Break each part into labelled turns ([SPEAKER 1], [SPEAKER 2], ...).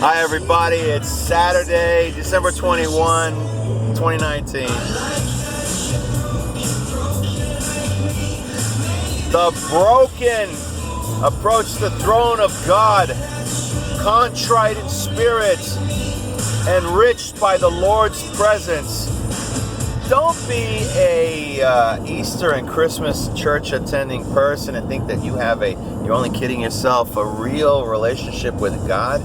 [SPEAKER 1] Hi everybody, it's Saturday, December 21, 2019. The broken approach the throne of God, contrite in spirit, enriched by the Lord's presence. Don't be a Easter and Christmas church attending person and think that you're only kidding yourself, a real relationship with God.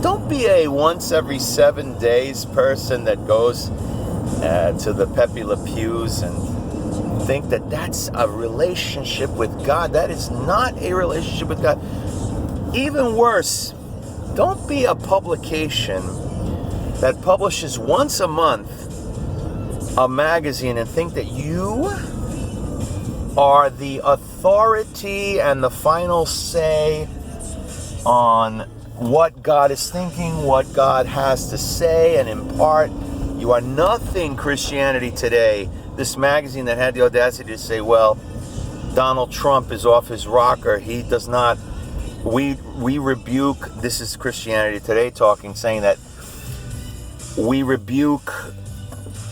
[SPEAKER 1] Don't be a once every 7 days person that goes to the Pepe Le Pews and think that that's a relationship with God. That is not a relationship with God. Even worse, don't be a publication that publishes once a month a magazine and think that you are the authority and the final say on what God is thinking, what God has to say and impart. You are nothing Christianity Today. This magazine that had the audacity to say, well, Donald Trump is off his rocker. He does not, we rebuke, this is Christianity Today talking, saying that we rebuke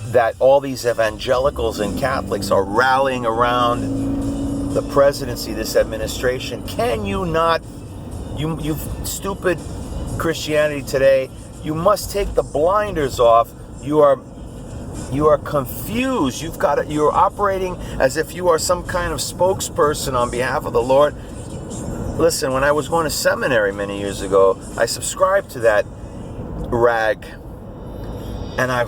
[SPEAKER 1] that all these evangelicals and Catholics are rallying around the presidency, this administration. Can you not, you stupid Christianity Today, you must take the blinders off. You are confused. You're operating as if you are some kind of spokesperson on behalf of the Lord. Listen, when I was going to seminary many years ago, I subscribed to that rag, and I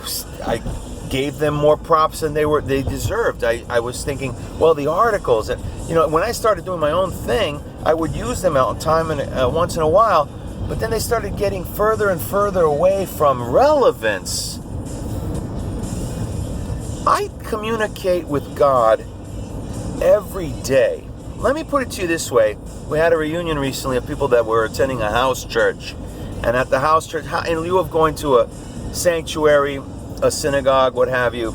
[SPEAKER 1] gave them more props than they deserved. I was thinking, well, the articles, and when I started doing my own thing, I would use them out time and once in a while, but then they started getting further and further away from relevance. I communicate with God every day. Let me put it to you this way. We had a reunion recently of people that were attending a house church, and at the house church, in lieu of going to a sanctuary, a synagogue, what have you,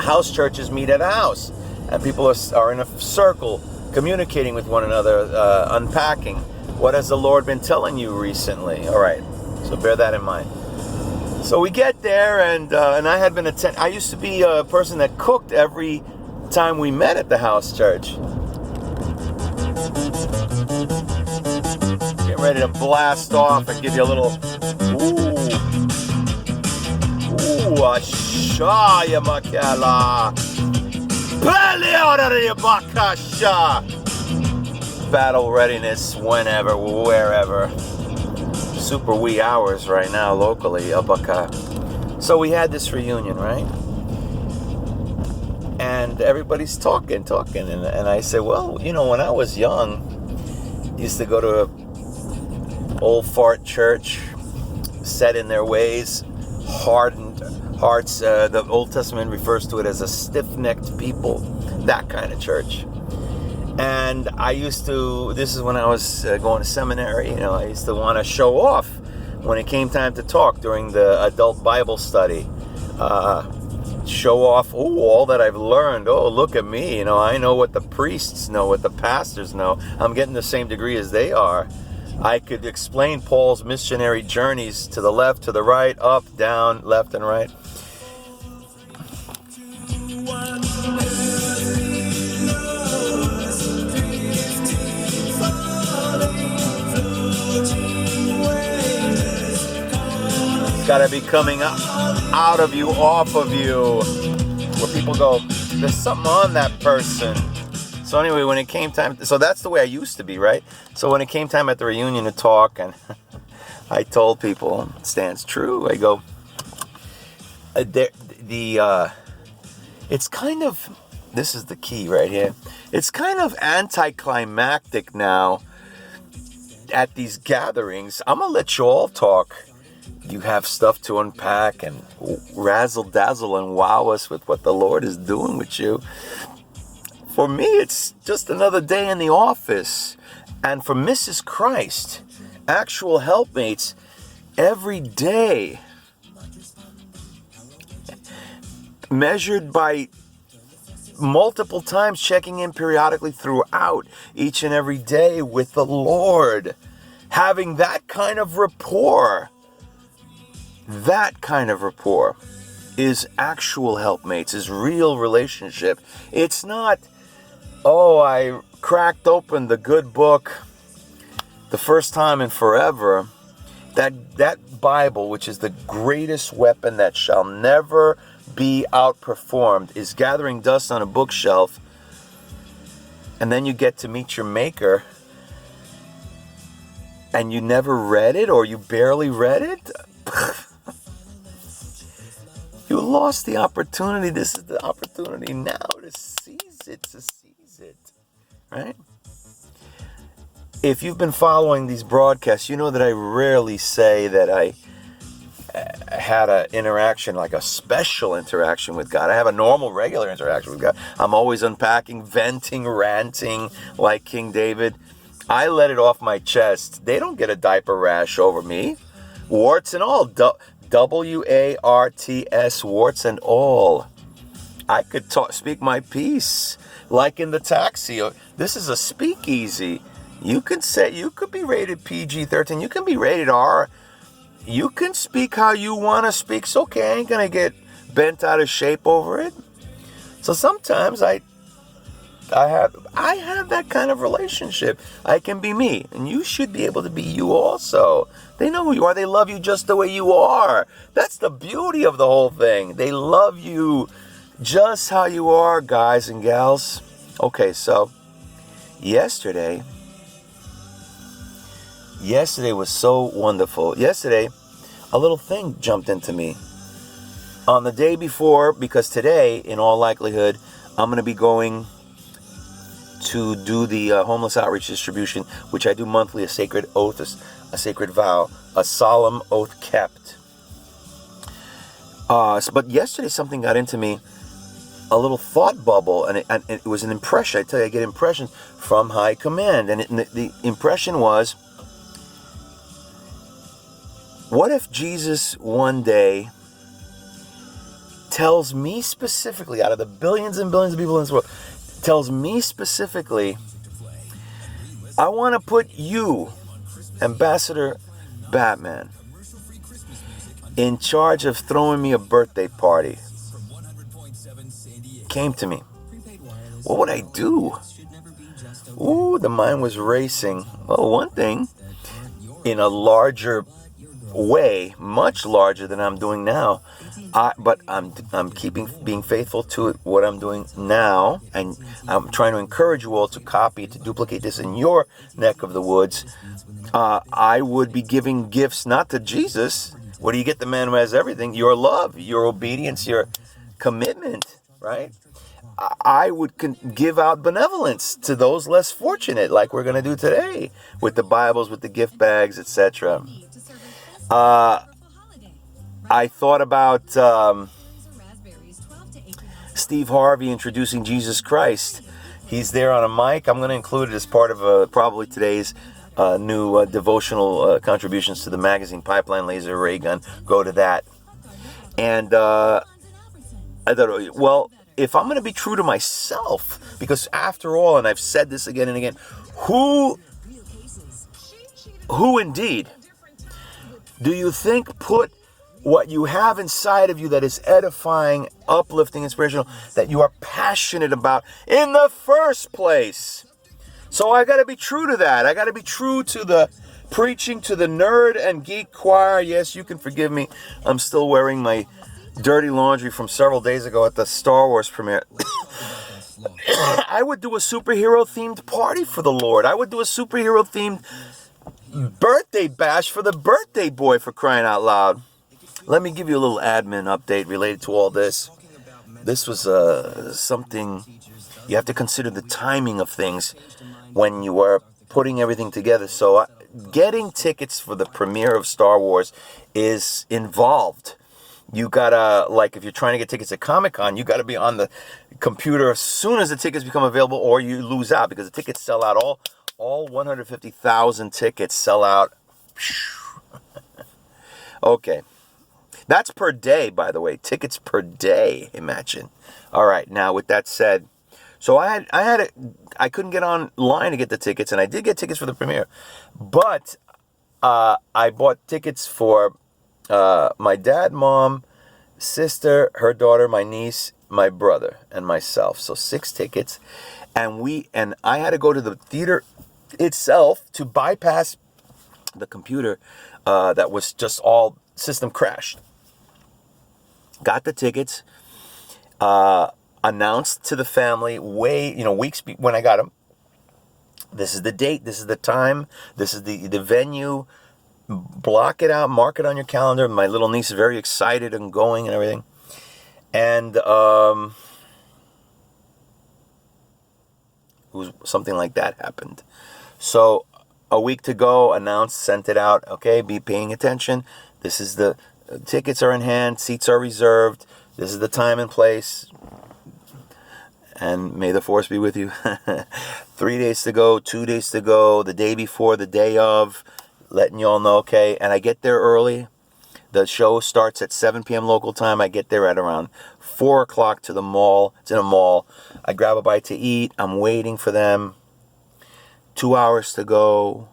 [SPEAKER 1] house churches meet at a house, and people are in a circle communicating with one another, unpacking. What has the Lord been telling you recently? All right, so bear that in mind. So we get there, and I had been I used to be a person that cooked every time we met at the house church. Get ready to blast off and give you a little Ashaya Makala. Battle readiness whenever, wherever. Super wee hours right now locally, Abaka. So we had this reunion, right? And everybody's talking, and I said, well, when I was young, I used to go to a old fart church, set in their ways, hardened hearts. The Old Testament refers to it as a stiff-necked people, that kind of church. And I used to, this is when I was going to seminary, I used to want to show off when it came time to talk during the adult Bible study. Show off, all that I've learned. Oh, look at me, I know what the priests know, what the pastors know. I'm getting the same degree as they are. I could explain Paul's missionary journeys to the left, to the right, up, down, left, and right. It's got to be coming out of you, off of you, where people go, there's something on that person. So anyway, when it came time, so that's the way I used to be, right? So when it came time at the reunion to talk, and I told people, it stands true, I go, it's kind of, this is the key right here, it's kind of anticlimactic now at these gatherings. I'm going to let you all talk. You have stuff to unpack and razzle dazzle and wow us with what the Lord is doing with you. For me, it's just another day in the office. And for Mrs. Christ, actual helpmates, every day, measured by multiple times, checking in periodically throughout each and every day with the Lord, having that kind of rapport That kind of rapport is actual helpmates, is real relationship. It's not, oh, I cracked open the good book the first time in forever. That Bible, which is the greatest weapon that shall never be outperformed, is gathering dust on a bookshelf, and then you get to meet your maker and you never read it, or you barely read it. You lost the opportunity. This is the opportunity now to seize it, right? If you've been following these broadcasts, you know that I rarely say that I had an interaction, like a special interaction with God. I have a normal, regular interaction with God. I'm always unpacking, venting, ranting like King David. I let it off my chest. They don't get a diaper rash over me. Warts and all. W-A-R-T-S, warts and all. I could speak my piece like in the taxi. This is a speakeasy. You could be rated PG-13. You can be rated R. You can speak how you want to speak. It's okay. I ain't going to get bent out of shape over it. So sometimes I have that kind of relationship. I can be me, and you should be able to be you also. They know who you are. They love you just the way you are. That's the beauty of the whole thing. They love you just how you are, guys and gals. Okay, so yesterday was so wonderful. Yesterday, a little thing jumped into me. On the day before, because today, in all likelihood, I'm going to be going to do the homeless outreach distribution, which I do monthly, a sacred oath, a sacred vow, a solemn oath kept. But yesterday something got into me, a little thought bubble, and it was an impression. I tell you, I get impressions from high command, and the impression was, what if Jesus one day tells me specifically, out of the billions and billions of people in this world, tells me specifically, I want to put you, Ambassador Batman, in charge of throwing me a birthday party. Came to me. What would I do? Ooh, the mind was racing. Well, one thing, in a larger way, much larger than I'm doing now, but I'm being faithful to it, what I'm doing now, and I'm trying to encourage you all to copy, to duplicate this in your neck of the woods. I would be giving gifts not to Jesus. What do you get the man who has everything? Your love, your obedience, your commitment, right? I would give out benevolence to those less fortunate, like we're going to do today with the Bibles, with the gift bags, etc. I thought about Steve Harvey introducing Jesus Christ. He's there on a mic. I'm going to include it as part of probably today's new devotional contributions to the magazine, Pipeline Laser Ray Gun. Go to that. And I thought, well, if I'm going to be true to myself, because after all, and I've said this again and again, who indeed do you think put what you have inside of you that is edifying, uplifting, inspirational, that you are passionate about in the first place? So I got to be true to that. I got to be true to the preaching to the nerd and geek choir. Yes, you can forgive me. I'm still wearing my dirty laundry from several days ago at the Star Wars premiere. I would do a superhero-themed party for the Lord. I would do a superhero-themed birthday bash for the birthday boy, for crying out loud. Let me give you a little admin update related to all this. This was something you have to consider, the timing of things when you are putting everything together. So getting tickets for the premiere of Star Wars is involved. You gotta, like if you're trying to get tickets at Comic-Con, you gotta be on the computer as soon as the tickets become available, or you lose out, because the tickets sell out. All 150,000 tickets sell out. Okay. That's per day, by the way. Tickets per day, imagine. All right, now with that said, so I couldn't get online to get the tickets, and I did get tickets for the premiere. But I bought tickets for my dad, mom, sister, her daughter, my niece, my brother, and myself. So 6 tickets. And I had to go to the theater itself to bypass the computer that was just all system crashed. Got the tickets, announced to the family weeks when I got them. This is the date, this is the time, this is the venue. Block it out, mark it on your calendar. My little niece is very excited and going and everything. And it was something like that happened. So a week to go, announced, sent it out. Okay, be paying attention. This is the tickets are in hand, seats are reserved. This is the time and place. And may the force be with you. 3 days to go, 2 days to go, the day before, the day of, letting you all know, okay? And I get there early. The show starts at 7 p.m. local time. I get there at around 4 o'clock to the mall. It's in a mall. I grab a bite to eat. I'm waiting for them. 2 hours to go.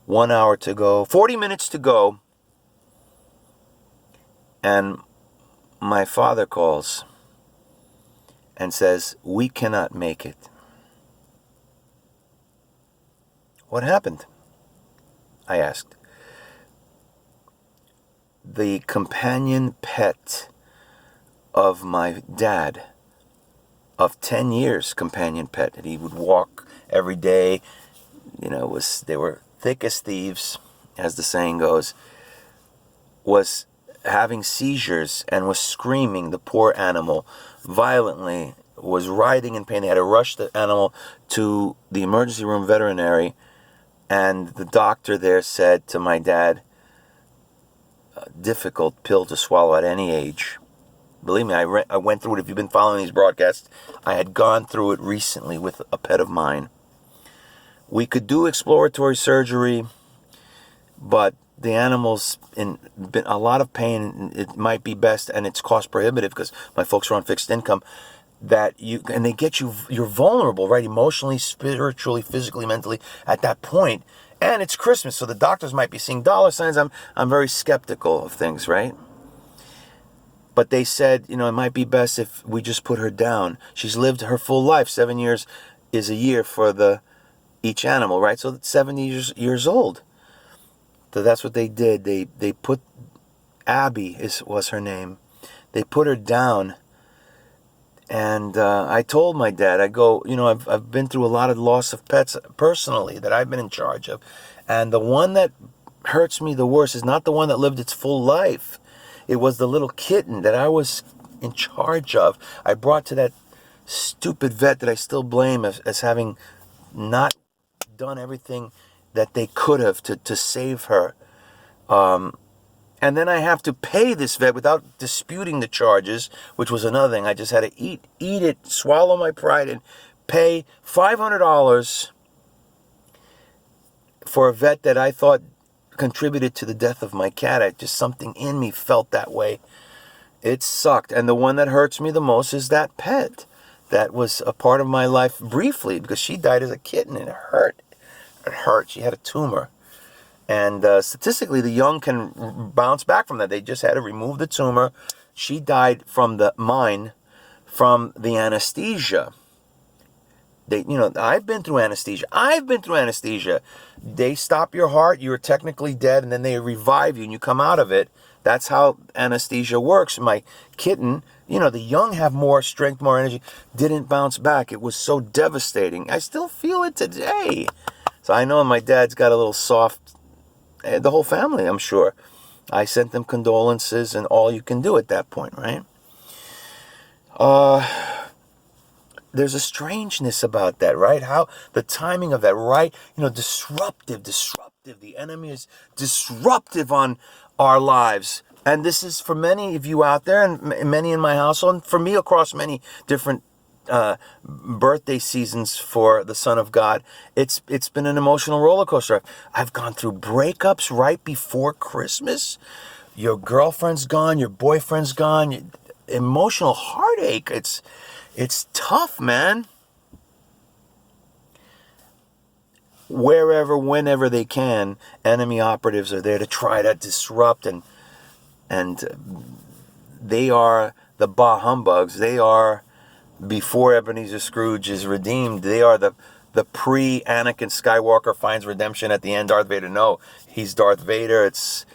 [SPEAKER 1] 1 hour to go. 40 minutes to go. And my father calls and says, "We cannot make it." What happened? I asked. The companion pet of my dad, of 10 years, companion pet, that he would walk every day, they were thick as thieves, as the saying goes, was having seizures and was screaming, the poor animal, violently, was writhing in pain. They had to rush the animal to the emergency room veterinary, and the doctor there said to my dad, difficult pill to swallow at any age. Believe me, I went through it. If you've been following these broadcasts, I had gone through it recently with a pet of mine. We could do exploratory surgery, but the animal's in a lot of pain. It might be best, and it's cost prohibitive because my folks are on fixed income, and they get you're vulnerable, right? Emotionally, spiritually, physically, mentally at that point. And it's Christmas, so the doctors might be seeing dollar signs. I'm very skeptical of things, right? But they said, it might be best if we just put her down. She's lived her full life. 7 years is a year for each animal, right? So that's 70 years old. So that's what they did. They put Abby was her name. They put her down. And I told my dad, I go, I've been through a lot of loss of pets personally that I've been in charge of. And the one that hurts me the worst is not the one that lived its full life. It was the little kitten that I was in charge of. I brought to that stupid vet that I still blame as having not done everything that they could have to save her. And then I have to pay this vet without disputing the charges, which was another thing. I just had to eat it, swallow my pride, and pay $500 for a vet that I thought contributed to the death of my cat. Just something in me felt that way. It sucked. And the one that hurts me the most is that pet that was a part of my life briefly, because she died as a kitten, and it hurt. It hurt. She had a tumor. And statistically, the young can bounce back from that. They just had to remove the tumor. She died from the anesthesia. I've been through anesthesia. They stop your heart. You're technically dead, and then they revive you, and you come out of it. That's how anesthesia works. My kitten, the young have more strength, more energy, didn't bounce back. It was so devastating. I still feel it today. So I know my dad's got a little soft. The whole family, I'm sure. I sent them condolences and all you can do at that point, right? There's a strangeness about that, right? How the timing of that, right? Disruptive. The enemy is disruptive on our lives. And this is for many of you out there and many in my household, and for me across many different birthday seasons for the Son of God. It's been an emotional roller coaster. I've gone through breakups right before Christmas. Your girlfriend's gone, your boyfriend's gone, emotional heartache. It's tough, man. Wherever, whenever they can, enemy operatives are there to try to disrupt and And they are the bah humbugs. They are, before Ebenezer Scrooge is redeemed, they are the pre-Anakin Skywalker finds redemption at the end. Darth Vader, no, he's Darth Vader. It's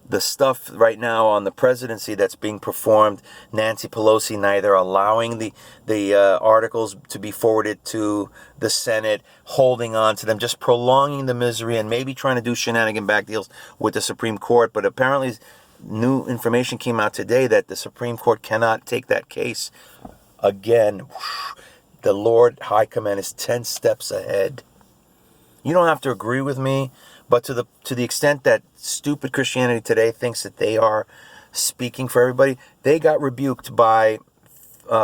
[SPEAKER 1] the stuff right now on the presidency that's being performed. Nancy Pelosi neither allowing the articles to be forwarded to the Senate, holding on to them, just prolonging the misery, and maybe trying to do shenanigan back deals with the Supreme Court. But apparently new information came out today that the Supreme Court cannot take that case. Again, the Lord High Command is 10 steps ahead. You don't have to agree with me, but to the extent that stupid Christianity Today thinks that they are speaking for everybody, they got rebuked by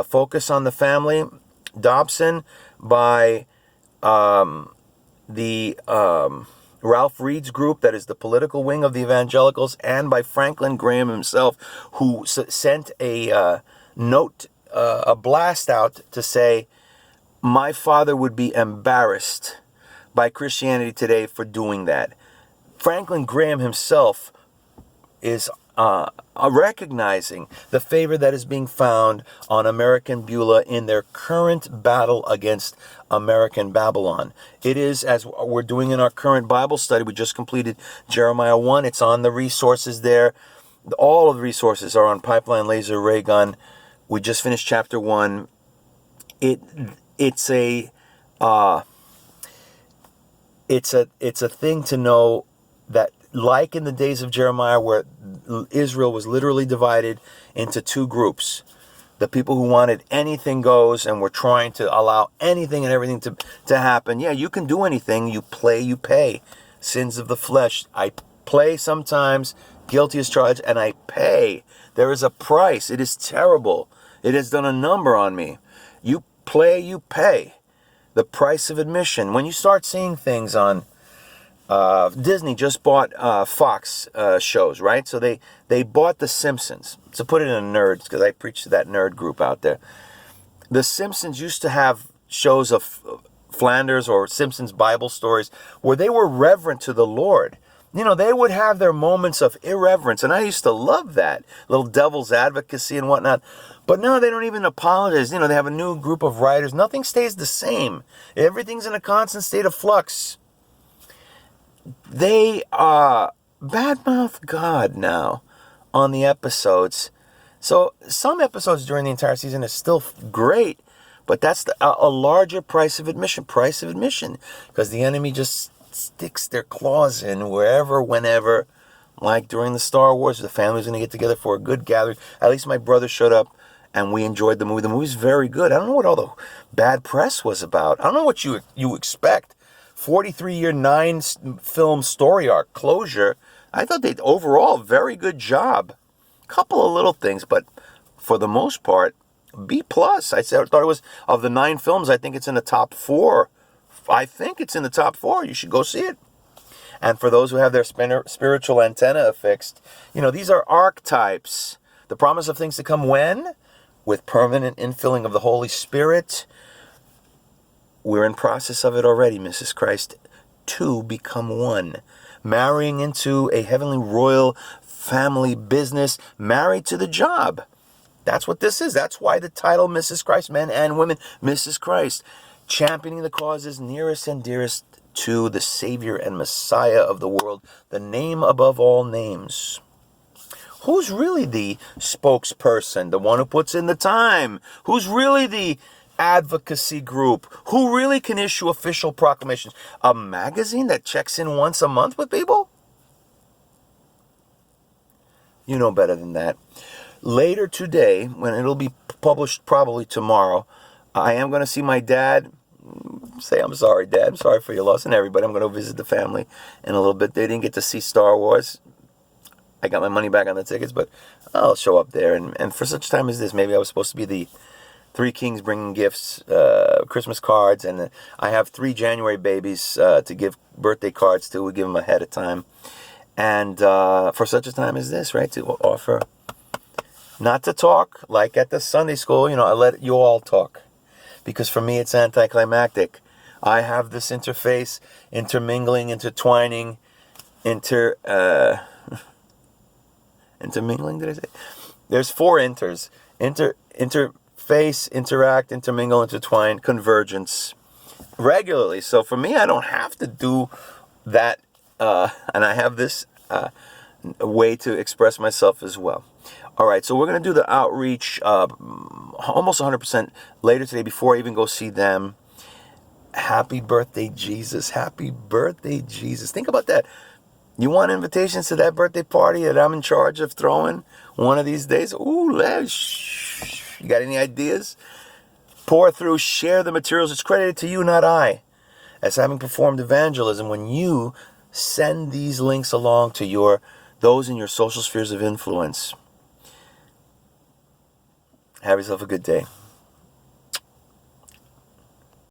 [SPEAKER 1] Focus on the Family, Dobson, by the Ralph Reed's group, that is the political wing of the evangelicals, and by Franklin Graham himself, who sent a note, a blast out to say, my father would be embarrassed by Christianity Today for doing that. Franklin Graham himself is recognizing the favor that is being found on American Beulah in their current battle against American Babylon. It is, as we're doing in our current Bible study, we just completed Jeremiah 1. It's on the resources there. All of the resources are on Pipeline Laser Ray Gun. We just finished chapter 1. It's a thing to know that, like in the days of Jeremiah, where Israel was literally divided into two groups, the people who wanted anything goes and were trying to allow anything and everything to happen. Yeah, you can do anything. You play, you pay. Sins of the flesh. I play sometimes, guilty as charged, and I pay. There is a price. It is terrible. It has done a number on me. You play, you pay. The price of admission. When you start seeing things on Disney just bought Fox shows, right? So they bought The Simpsons. To put it in nerds, because I preach to that nerd group out there. The Simpsons used to have shows of Flanders or Simpsons Bible stories where they were reverent to the Lord. You know, they would have their moments of irreverence, and I used to love that. Little devil's advocacy and whatnot. But now they don't even apologize. You know, they have a new group of writers. Nothing stays the same. Everything's in a constant state of flux. They badmouth God now on the episodes. So some episodes during the entire season is still great, but that's a larger price of admission. Because the enemy just sticks their claws in wherever, whenever. Like during the Star Wars, the family's going to get together for a good gathering. At least my brother showed up and we enjoyed the movie. The movie's very good. I don't know what all the bad press was about. I don't know what you expect. 43-year, 9-film story arc, closure. I thought they overall very good job. Couple of little things, but for the most part, B+. I thought it was, of the 9 films, I think it's in the top 4. I think it's in the top 4. You should go see it. And for those who have their spiritual antenna affixed, you know, these are archetypes. The promise of things to come when? With permanent infilling of the Holy Spirit. We're in process of it already, Mrs. Christ. 2 become 1. Marrying into a heavenly royal family business, married to the job. That's what this is. That's why the title Mrs. Christ, men and women, Mrs. Christ. Championing the causes nearest and dearest to the Savior and Messiah of the world, the name above all names. Who's really the spokesperson, the one who puts in the time? Who's really the advocacy group? Who really can issue official proclamations? A magazine that checks in once a month with people? You know better than that. Later today, when it'll be published probably tomorrow, I am going to see my dad. Say, I'm sorry, Dad. I'm sorry for your loss, and everybody. I'm going to visit the family in a little bit. They didn't get to see Star Wars. I got my money back on the tickets, but I'll show up there. And for such time as this, maybe I was supposed to be the Three Kings bringing gifts, Christmas cards, and I have 3 January babies to give birthday cards to. We give them ahead of time. And for such a time as this, right, to offer, not to talk, like at the Sunday school, you know, I let you all talk. Because for me, it's anticlimactic. I have this interface, intermingling, intertwining, intermingling, did I say? There's 4 inters. Interface, interact, intermingle, intertwine, convergence. Regularly. So for me, I don't have to do that. And I have this way to express myself as well. All right, so we're going to do the outreach almost 100% later today before I even go see them. Happy birthday, Jesus. Happy birthday, Jesus. Think about that. You want invitations to that birthday party that I'm in charge of throwing one of these days? Ooh, you got any ideas? Pour through, share the materials. It's credited to you, not I, as having performed evangelism when you send these links along to those in your social spheres of influence. Have yourself a good day.